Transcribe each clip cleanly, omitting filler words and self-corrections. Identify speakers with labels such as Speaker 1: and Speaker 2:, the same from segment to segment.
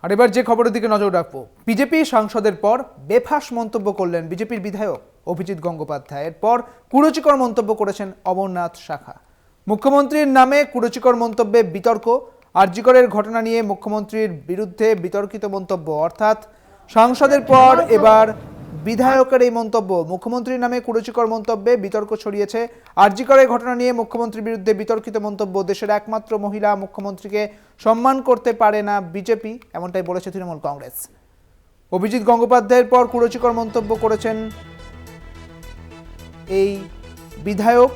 Speaker 1: আর এবার যে খবরের দিকে নজর রাখবো, বিজেপি সাংসদের পর বেফাঁস মন্তব্য করলেন বিজেপির বিধায়ক অভিজিৎ গঙ্গোপাধ্যায়ের পর কুরুচিকর মন্তব্য করেছেন অমরনাথ শাখা। মুখ্যমন্ত্রীর নামে কুরুচিকর মন্তব্যে বিতর্ক। আরজিকরের ঘটনা নিয়ে মুখ্যমন্ত্রীর বিরুদ্ধে বিতর্কিত মন্তব্য, অর্থাৎ সাংসদের পর এবার বিধায়কের এই মন্তব্য। মুখ্যমন্ত্রীর নামে কুরুচিকর মন্তব্যে বিতর্ক ছড়িয়েছে। আরজিকরের ঘটনা নিয়ে মুখ্যমন্ত্রীর বিরুদ্ধে বিতর্কিত মন্তব্য। দেশের একমাত্র মহিলা মুখ্যমন্ত্রীকে সম্মান করতে পারে না বিজেপি, এমনটাই বলেছে তৃণমূল কংগ্রেস। অভিজিৎ গঙ্গোপাধ্যায়ের পর কুরুচিকর মন্তব্য করেছেন এই বিধায়ক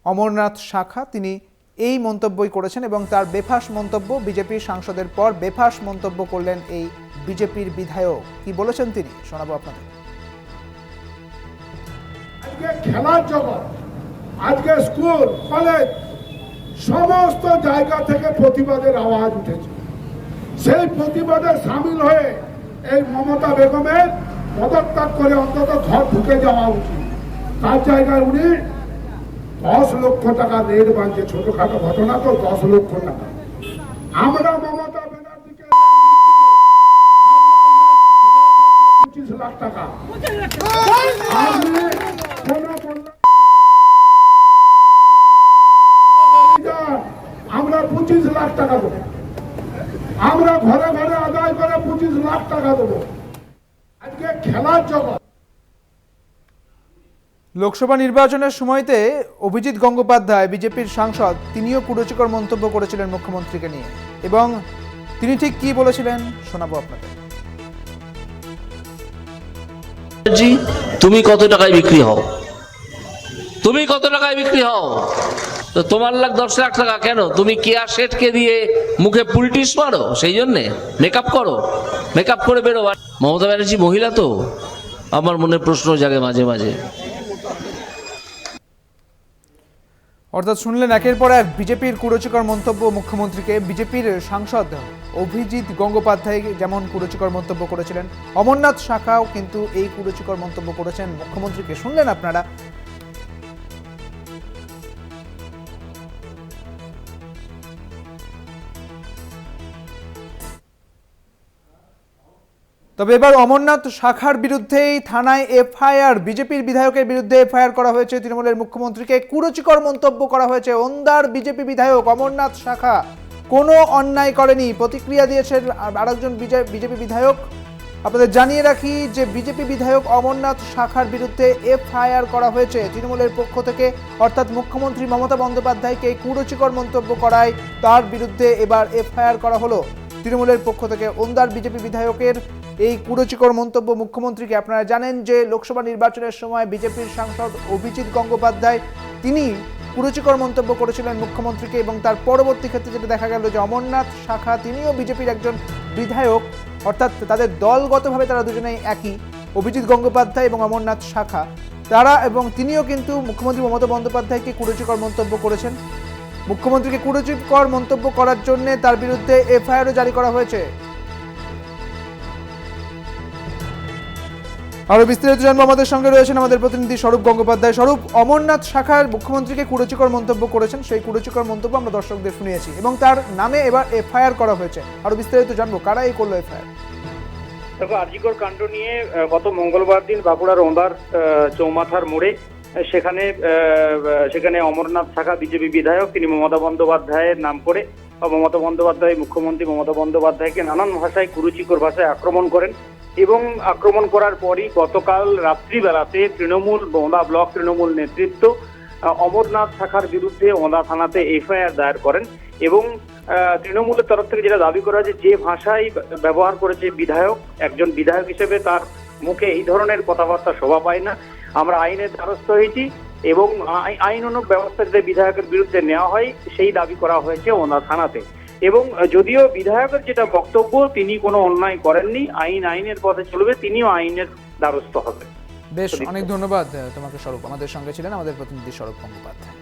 Speaker 1: অমরনাথ শাখা। তিনি এই মন্তব্যই করেছেন এবং তার বেফাঁস মন্তব্য, বিজেপির সাংসদের পর বেফাঁস মন্তব্য করলেন এই বিজেপির বিধায়ক। কি বলেছেন তিনি শোনাবো আপনাদের।
Speaker 2: আজকে খেলার জগৎ, আজকে স্কুল কলেজ সমস্ত জায়গা থেকে প্রতিবাদের আওয়াজ উঠেছে। সেই প্রতিবাদে সামিল হয়ে এই মমতা বেগমের পদত্যাগ করে অন্তত ঘর ঢুকে যাওয়া উচিত। তার জায়গায় উনি 10 লক্ষ টাকা রেট বাঁধছে, ছোটখাটো ঘটনা তো 10 লক্ষ টাকা। আমরা মমতা ব্যানার্জিকে 25 লাখ টাকা আমরা 25 লাখ টাকা দেবো, আমরা ঘরে ঘরে আদায় করে 25 লাখ টাকা দেবো। আজকে খেলার জগৎ।
Speaker 1: লোকসভা নির্বাচনের সময়তে অভিজিৎ গঙ্গোপাধ্যায় বিজেপির সাংসদ, তিনিও কুরুচিকর মন্তব্য করেছিলেন মুখ্যমন্ত্রীকে নিয়ে, এবং তিনি ঠিক কি বলেছিলেন শোনাবো আপনাদের।
Speaker 3: তুমি কত টাকায় বিক্রি হও? তুমি কত টাকায় বিক্রি হও? তো তোমার লাখ 10 লাখ টাকা কেন? তুমি কেয়া শেঠকে দিয়ে মুখে পুলটিস মারো, সেই জন্যে মেকআপ করো, মেকআপ করে বেরো। মমতা ব্যানার্জি মহিলা তো, আমার মনে প্রশ্ন জাগে মাঝে মাঝে।
Speaker 1: অর্থাৎ শুনলেন একের পর এক বিজেপির কুরুচিকর মন্তব্য মুখ্যমন্ত্রীকে। বিজেপির সাংসদ অভিজিৎ গঙ্গোপাধ্যায় যেমন কুরুচিকর মন্তব্য করেছিলেন, অমরনাথ শাখাও কিন্তু এই কুরুচিকর মন্তব্য করেছেন মুখ্যমন্ত্রীকে। শুনলেন আপনারা। তবে এবার অমরনাথ শাখার বিরুদ্ধেই থানায় এফআইআর, বিজেপির বিধায়কের বিরুদ্ধে এফআইআর করা হয়েছে। তৃণমূলের মুখ্যমন্ত্রীকে কুরুচিকর মন্তব্য করা হয়েছে। ওন্দার বিজেপি বিধায়ক অমরনাথ শাখা কোনো অন্যায় করেনি, প্রতিক্রিয়া দিয়েছেন আরেকজন বিজেপি বিধায়ক। আপনাদের জানিয়ে রাখি যে বিজেপি বিধায়ক অমরনাথ শাখার বিরুদ্ধে এফআইআর করা হয়েছে তৃণমূলের পক্ষ থেকে, অর্থাৎ মুখ্যমন্ত্রী মমতা বন্দ্যোপাধ্যায়কে কুরুচিকর মন্তব্য করায় তার বিরুদ্ধে এবার এফআইআর করা হলো তৃণমূলের পক্ষ থেকে। ওন্দার বিজেপি বিধায়কের এই কুরুচিকর মন্তব্য মুখ্যমন্ত্রীকে, আপনারা জানেন যে লোকসভা নির্বাচনের সময় বিজেপির সাংসদ অভিজিৎ গঙ্গোপাধ্যায় তিনি কুরুচিকর মন্তব্য করেছিলেন মুখ্যমন্ত্রীকে, এবং তার পরবর্তী ক্ষেত্রে যেটা দেখা গেল যে অমরনাথ শাখা তিনিও বিজেপির একজন বিধায়ক, অর্থাৎ তাদের দলগতভাবে তারা দুজনেই একই, অভিজিৎ গঙ্গোপাধ্যায় এবং অমরনাথ শাখা তারা, এবং তিনিও কিন্তু মুখ্যমন্ত্রী মমতা বন্দ্যোপাধ্যায়কে কুরুচিকর মন্তব্য করেছেন। মুখ্যমন্ত্রীকে কুরুচিকর মন্তব্য করার জন্য তার বিরুদ্ধে এফআইআরও জারি করা হয়েছে। আরো বিস্তারিত জানবো, আমাদের সঙ্গে রয়েছেন আমাদের প্রতিনিধি স্বরূপ গঙ্গোপাধ্যায়। স্বরূপ, অমরনাথ শাখার মুখ্যমন্ত্রীকে কুরুচিকর মন্তব্য করেছেন, সেই কুরুচিকর মন্তব্য আমরা দর্শকদের শুনিয়েছি এবং তার নামে এবার এফআইআর করা হয়েছে। আরো বিস্তারিত জানবো, কারা এই করলো এফআইআর?
Speaker 4: দেখো, আরজিকর কাণ্ড নিয়ে গত মঙ্গলবার দিন বাঁকুড়ার ওঁদার চৌমাথার মোড়ে সেখানে অমরনাথ শাখা বিজেপি বিধায়ক, তিনি মমতা বন্দ্যোপাধ্যায়ের নাম করে মমতা বন্দ্যোপাধ্যায়, মুখ্যমন্ত্রী মমতা বন্দ্যোপাধ্যায়কে নানান ভাষায় কুরুচিকর ভাষায় আক্রমণ করেন, এবং আক্রমণ করার পরই গতকাল রাত্রিবেলাতে তৃণমূল ওঁদা ব্লক তৃণমূল নেতৃত্ব অমরনাথ শাখার বিরুদ্ধে ওঁদা থানাতে এফআইআর দায়ের করেন। এবং তৃণমূলের তরফ থেকে যেটা দাবি করা হয়েছে, যে ভাষাই ব্যবহার করেছে বিধায়ক, একজন বিধায়ক হিসেবে তার মুখে এই ধরনের কথাবার্তা শোভা পায় না। আমরা আইনের দ্বারস্থ হয়েছি এবং আইনানুগ ব্যবস্থা যাতে বিধায়কের বিরুদ্ধে নেওয়া হয় সেই দাবি করা হয়েছে ওঁদা থানাতে। এবং যদিও বিধায়কের যেটা বক্তব্য, তিনি কোনো অন্যায় করেননি, আইনের পথে চলবে, তিনিও আইনের দ্বারস্থ হবেন।
Speaker 1: বেশ, অনেক ধন্যবাদ তোমাকে স্বরূপ। আমাদের সঙ্গে ছিলেন আমাদের প্রতিনিধি স্বরূপ গঙ্গোপাধ্যায়।